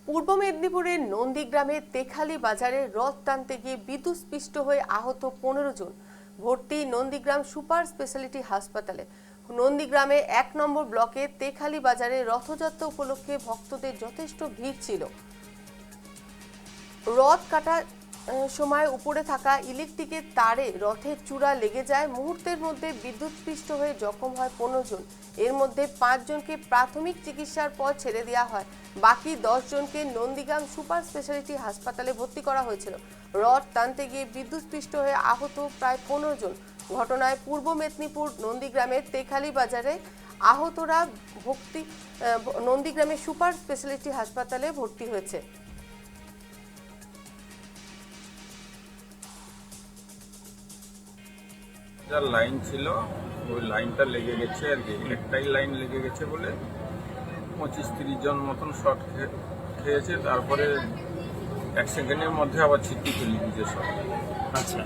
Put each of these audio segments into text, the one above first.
পূর্ব মেদিনীপুরের নন্দীগ্রামে তেখালি বাজারে রথ টানতে গিয়ে বিদ্যুৎস্পৃষ্ট হয়ে আহত 15 জন, ভর্তি নন্দীগ্রাম সুপার স্পেশালিটি হাসপাতালে। নন্দীগ্রামে 1 নম্বর ব্লকে তেখালি বাজারে রথযাত্রা উপলক্ষে ভক্তদের যথেষ্ট ভিড় ছিল। রথ কাটার সময় উপরে থাকা ইলেকট্রিকের তারে রথের চূড়া লেগে যায়। মুহূর্তের মধ্যে বিদ্যুৎস্পৃষ্ট হয়ে জখম হয় 15 জন। এর মধ্যে 5 জনকে প্রাথমিক চিকিৎসার পর ছেড়ে দেওয়া হয়। বাকি 10 জনকে নন্দীগ্রাম সুপার স্পেশালিটি হাসপাতালে ভর্তি করা হয়েছিল। রথ টানতে গিয়ে বিদ্যুৎস্পৃষ্ট হয়ে আহত প্রায় 15 জন। ঘটনায় পূর্ব মেদিনীপুর নন্দীগ্রামের তেখালি বাজারে আহতরা নন্দীগ্রামের সুপার স্পেশালিটি হাসপাতালে ভর্তি হয়েছে। যার লাইন ছিল ওই লাইনটা লেগে গেছে আর কি, একটাই লাইন লেগে গেছে বলে 25-30 জন মতন শর্ট খেয়েছে। তারপরে 1 সেকেন্ডের মধ্যে আবার ছিটকে চলে গেছে সব। আচ্ছা,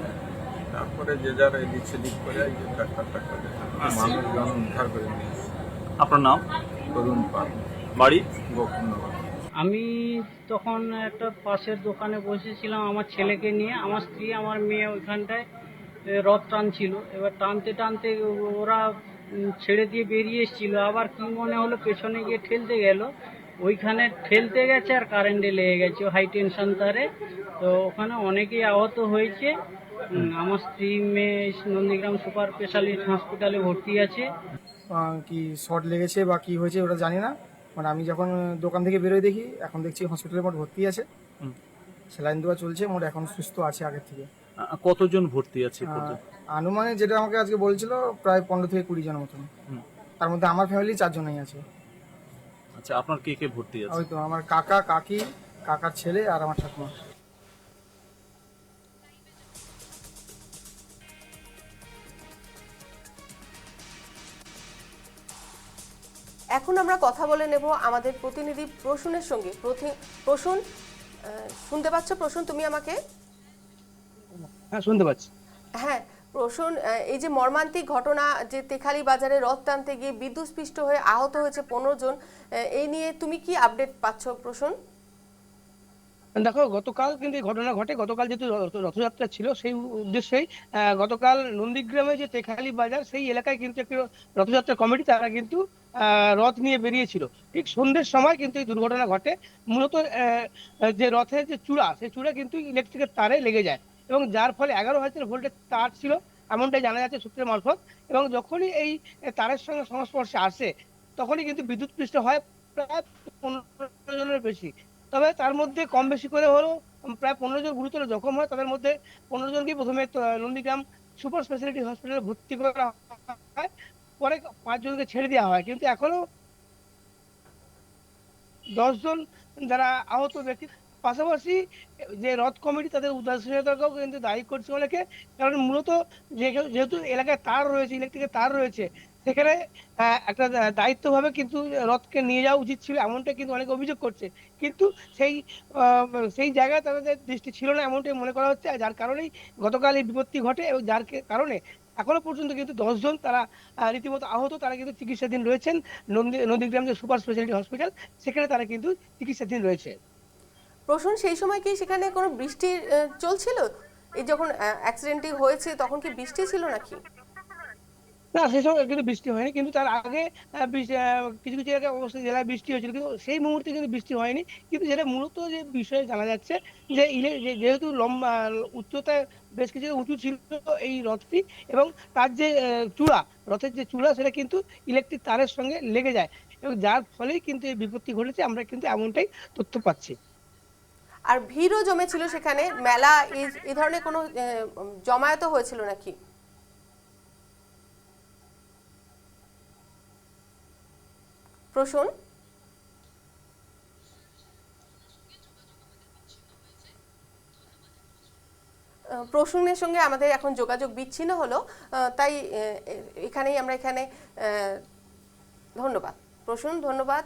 তারপরে যে যার এদিক সেদিক করে ডাক্তার মানুষজন উদ্ধার করে নিয়েছে। আপনার নাম? তরুণ পাল, বাড়ি? গোকুলনগর। আমি তখন একটা পাশের দোকানে বসেছিলাম আমার ছেলেকে নিয়ে। আমার স্ত্রী আমার মেয়ে ওইখানটায় রথ টানছিল। এবার টানতে টানতে ওরা ছেড়ে দিয়ে বেরিয়ে এসেছিল, আবার কি মনে হলো পেছনে গিয়ে ঠেলতে গেল, ওইখানে ঠেলতে গেছে আর কারেন্টে লেগে গেছে হাই টেনশন তারে। তো ওখানে অনেকেই আহত হয়েছে। আমার স্ত্রী মেয়ে নন্দীগ্রাম সুপার স্পেশালিটি হসপিটালে ভর্তি আছে। কি শর্ট লেগেছে বা কি হয়েছে ওটা জানি না। মানে আমি যখন দোকান থেকে বেরোয় দেখি, এখন দেখছি হসপিটালে মোট ভর্তি আছে, স্যালাইন দেওয়া চলছে, মোট এখন সুস্থ আছে আগের থেকে। কতজন ভর্তি আছে? আনুমানিক যেটা আমাকে আজকে বলছিল প্রায় 15 থেকে 20 জন মতন। তার মধ্যে আমার ফ্যামিলি 4 জনই আছে। আচ্ছা, আপনার কে কে ভর্তি আছে? ওই তো আমার কাকা, কাকি, কাকার ছেলে আর আমার ঠাকুমা। এখন আমরা কথা বলে নেব আমাদের প্রতিনিধি প্রসূনের সঙ্গে। প্রসূন, শুনতে পাচ্ছ? প্রসূন, তুমি আমাকে? হ্যাঁ, শুনতে পাচ্ছি। হ্যাঁ প্রসূন, এই যে মর্মান্তিক ঘটনা, যে তেখালি বাজারে রথ টানতে গিয়ে বিদ্যুৎস্পৃষ্ট হয়ে আহত হয়েছে 15 জন, এই নিয়ে তুমি কি আপডেট পাচ্ছ প্রসূন? দেখো, গতকাল কিন্তু এই ঘটনা ঘটে। গতকাল যেহেতু রথযাত্রা ছিল, সেই উদ্দেশ্যেই গতকাল নন্দীগ্রামে যে তেখালি বাজার, সেই এলাকায় কিন্তু একটি রথযাত্রা কমিটি তারা কিন্তু রথ নিয়ে বেরিয়েছিল। ঠিক সন্ধ্যের সময় কিন্তু এই দুর্ঘটনা ঘটে। মূলত যে রথের যে চূড়া, সেই চূড়া কিন্তু ইলেকট্রিকের তারে লেগে যায় এবং যার ফলে 11,000 ভোল্টের তার ছিল, এমনটাই জানা যাচ্ছে সূত্রের মারফত। এবং যখনই এই তারের সঙ্গে সংস্পর্শে আসে, তখনই কিন্তু বিদ্যুৎস্পৃষ্ট হয় প্রায় 15 জনের বেশি। তবে তার মধ্যে কম বেশি করে হলেও প্রায় 15 জন গুরুতর জখম হয়। তাদের মধ্যে 15 জনকে প্রথমে নন্দীগ্রাম সুপার স্পেশালিটি হসপিটালে ভর্তি করা হয়, পরে 5 জনকে ছেড়ে দেওয়া হয়। কিন্তু এখনো 10 জন যারা আহত ব্যক্তি। পাশাপাশি যে রথ কমিটি, তাদের উদাসীনতাকেও কিন্তু দায়ী করছে অনেকে। কারণ মূলত যেহেতু এলাকায় তার রয়েছে, ইলেকট্রিকের তার রয়েছে, সেখানে একটা দায়িত্বভাবে কিন্তু রথকে নিয়ে যাওয়া উচিত ছিল, এমনটা কিন্তু অনেকে অভিযোগ করছে। কিন্তু সেই জায়গায় তাদের দৃষ্টি ছিল না, এমনটাই মনে করা হচ্ছে। যার কারণেই গতকাল এই বিপত্তি ঘটে এবং যার কারণে এখনো পর্যন্ত কিন্তু 10 জন তারা রীতিমতো আহত। তারা কিন্তু চিকিৎসাধীন রয়েছেন নন্দীগ্রাম যে সুপার স্পেশালিটি হসপিটাল, সেখানে তারা কিন্তু চিকিৎসাধীন রয়েছে। প্রসূন, সেই সময় কি সেখানে কোনো বৃষ্টি চলছিল? এই যখন অ্যাক্সিডেন্টটি হয়েছে তখন কি বৃষ্টি ছিল নাকি? না, সেই সময় কিন্তু বৃষ্টি হয়নি, কিন্তু তার আগে কিছু কিছু জায়গায় অবশ্যই জেলায় বৃষ্টি হয়েছিল, কিন্তু সেই মুহূর্তে কিন্তু বৃষ্টি হয়নি। কিন্তু যেটা মূলত যে বিষয়ে জানা যাচ্ছে যে যেহেতু লম্বা উচ্চতায় বেশ কিছু উঁচু ছিল এই রথটি, এবং তার যে চূড়া, রথের যে চূড়া, সেটা কিন্তু ইলেকট্রিক তারের সঙ্গে লেগে যায় এবং যার ফলেই কিন্তু এই বিপত্তি ঘটেছে। আমরা কিন্তু এমনটাই তথ্য পাচ্ছি। আর ভিড়ও জমেছিল সেখানে, মেলা এই ধরনের কোনো জমায়েত হয়েছিল নাকি? প্রসূন, প্রসূনের সঙ্গে আমাদের এখন যোগাযোগ বিচ্ছিন্ন হলো, তাই এখানে ধন্যবাদ প্রসূন, ধন্যবাদ।